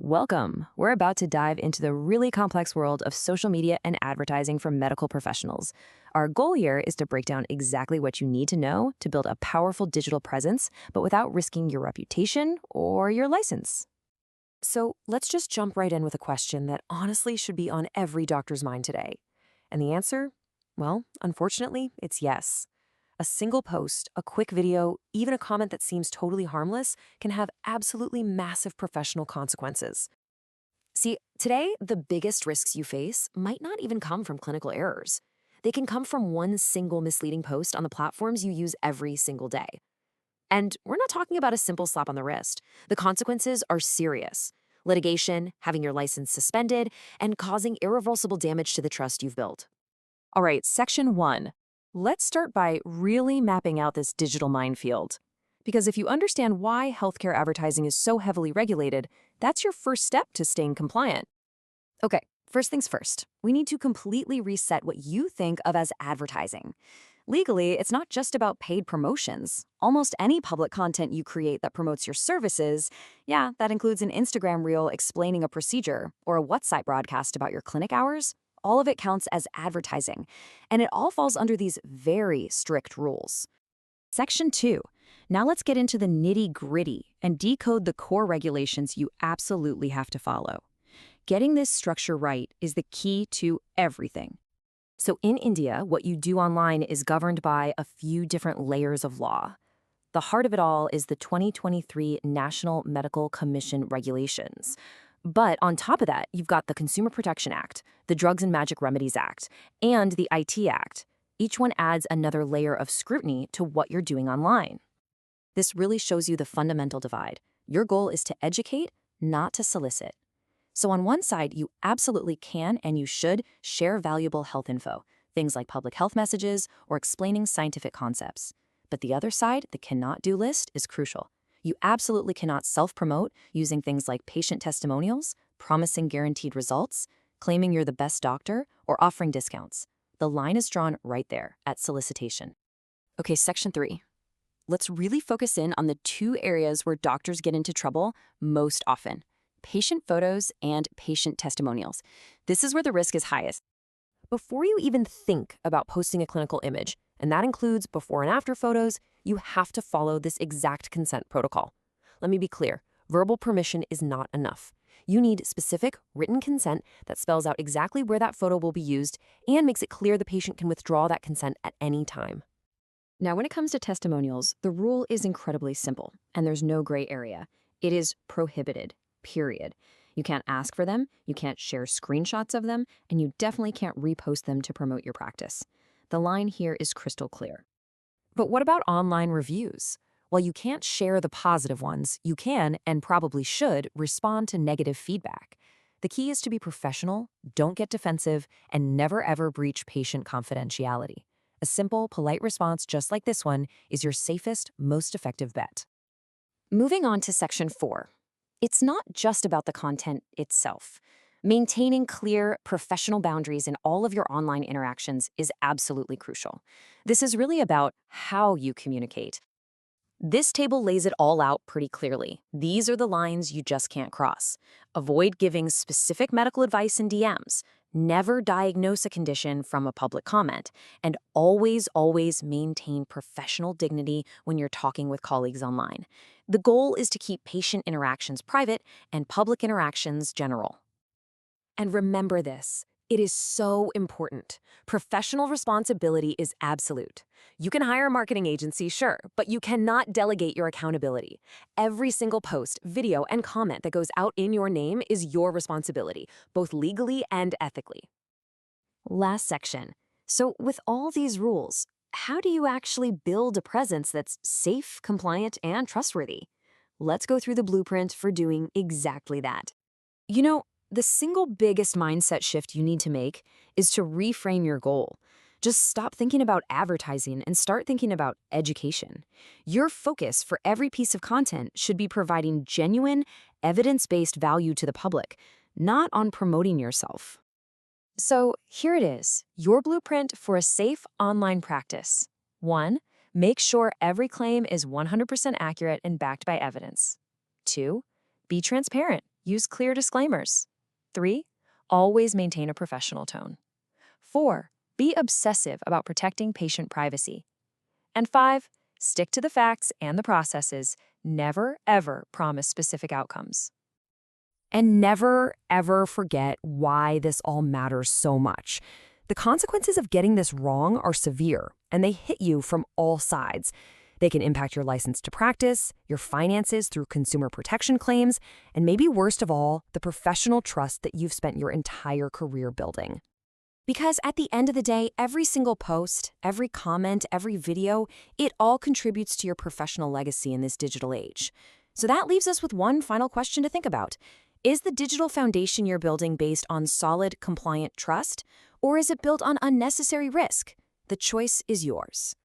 Welcome. We're about to dive into the really complex world of social media and advertising for medical professionals. Our goal here is to break down exactly what you need to know to build a powerful digital presence, but without risking your reputation or your license. So let's just jump right in with a question that honestly should be on every doctor's mind today. And the answer? Well, unfortunately, it's yes. A single post, a quick video, even a comment that seems totally harmless can have absolutely massive professional consequences. See, today, the biggest risks you face might not even come from clinical errors. They can come from one single misleading post on the platforms you use every single day. And we're not talking about a simple slap on the wrist. The consequences are serious. Litigation, having your license suspended, and causing irreversible damage to the trust you've built. All right, section 1. Let's start by really mapping out this digital minefield. Because if you understand why healthcare advertising is so heavily regulated, that's your first step to staying compliant. Okay, first things first. We need to completely reset what you think of as advertising. Legally, it's not just about paid promotions. Almost any public content you create that promotes your services, yeah, that includes an Instagram reel explaining a procedure or a WhatsApp broadcast about your clinic hours, all of it counts as advertising, and it all falls under these very strict rules. Section 2. Now let's get into the nitty-gritty and decode the core regulations you absolutely have to follow. Getting this structure right is the key to everything. So in India, what you do online is governed by a few different layers of law. The heart of it all is the 2023 National Medical Commission regulations. But on top of that, you've got the Consumer Protection Act, the Drugs and Magic Remedies Act, and the IT Act. Each one adds another layer of scrutiny to what you're doing online. This really shows you the fundamental divide. Your goal is to educate, not to solicit. So on one side, you absolutely can and you should share valuable health info, things like public health messages or explaining scientific concepts. But the other side, the cannot do list, is crucial. You absolutely cannot self-promote using things like patient testimonials, promising guaranteed results, claiming you're the best doctor, or offering discounts. The line is drawn right there at solicitation. Okay, section 3. Let's really focus in on the two areas where doctors get into trouble most often: patient photos and patient testimonials. This is where the risk is highest. Before you even think about posting a clinical image, and that includes before and after photos, you have to follow this exact consent protocol. Let me be clear, verbal permission is not enough. You need specific written consent that spells out exactly where that photo will be used and makes it clear the patient can withdraw that consent at any time. Now, when it comes to testimonials, the rule is incredibly simple, and there's no gray area. It is prohibited, period. You can't ask for them, you can't share screenshots of them, and you definitely can't repost them to promote your practice. The line here is crystal clear. But what about online reviews? While you can't share the positive ones, you can, and probably should, respond to negative feedback. The key is to be professional, don't get defensive, and never ever breach patient confidentiality. A simple, polite response just like this one is your safest, most effective bet. Moving on to section 4. It's not just about the content itself. Maintaining clear, professional boundaries in all of your online interactions is absolutely crucial. This is really about how you communicate. This table lays it all out pretty clearly. These are the lines you just can't cross. Avoid giving specific medical advice in DMs. Never diagnose a condition from a public comment. And always maintain professional dignity when you're talking with colleagues online. The goal is to keep patient interactions private and public interactions general. And remember this, it is so important. Professional responsibility is absolute. You can hire a marketing agency, sure, but you cannot delegate your accountability. Every single post, video, and comment that goes out in your name is your responsibility, both legally and ethically. Last section. So with all these rules, how do you actually build a presence that's safe, compliant, and trustworthy? Let's go through the blueprint for doing exactly that. The single biggest mindset shift you need to make is to reframe your goal. Just stop thinking about advertising and start thinking about education. Your focus for every piece of content should be providing genuine, evidence-based value to the public, not on promoting yourself. So here it is, your blueprint for a safe online practice. 1. Make sure every claim is 100% accurate and backed by evidence. 2. Be transparent. Use clear disclaimers. 3. Always maintain a professional tone. 4. Be obsessive about protecting patient privacy. And 5. Stick to the facts and the processes. Never, ever promise specific outcomes. And never, ever forget why this all matters so much. The consequences of getting this wrong are severe, and they hit you from all sides. They can impact your license to practice, your finances through consumer protection claims, and maybe worst of all, the professional trust that you've spent your entire career building. Because at the end of the day, every single post, every comment, every video, it all contributes to your professional legacy in this digital age. So that leaves us with one final question to think about. Is the digital foundation you're building based on solid, compliant trust, or is it built on unnecessary risk? The choice is yours.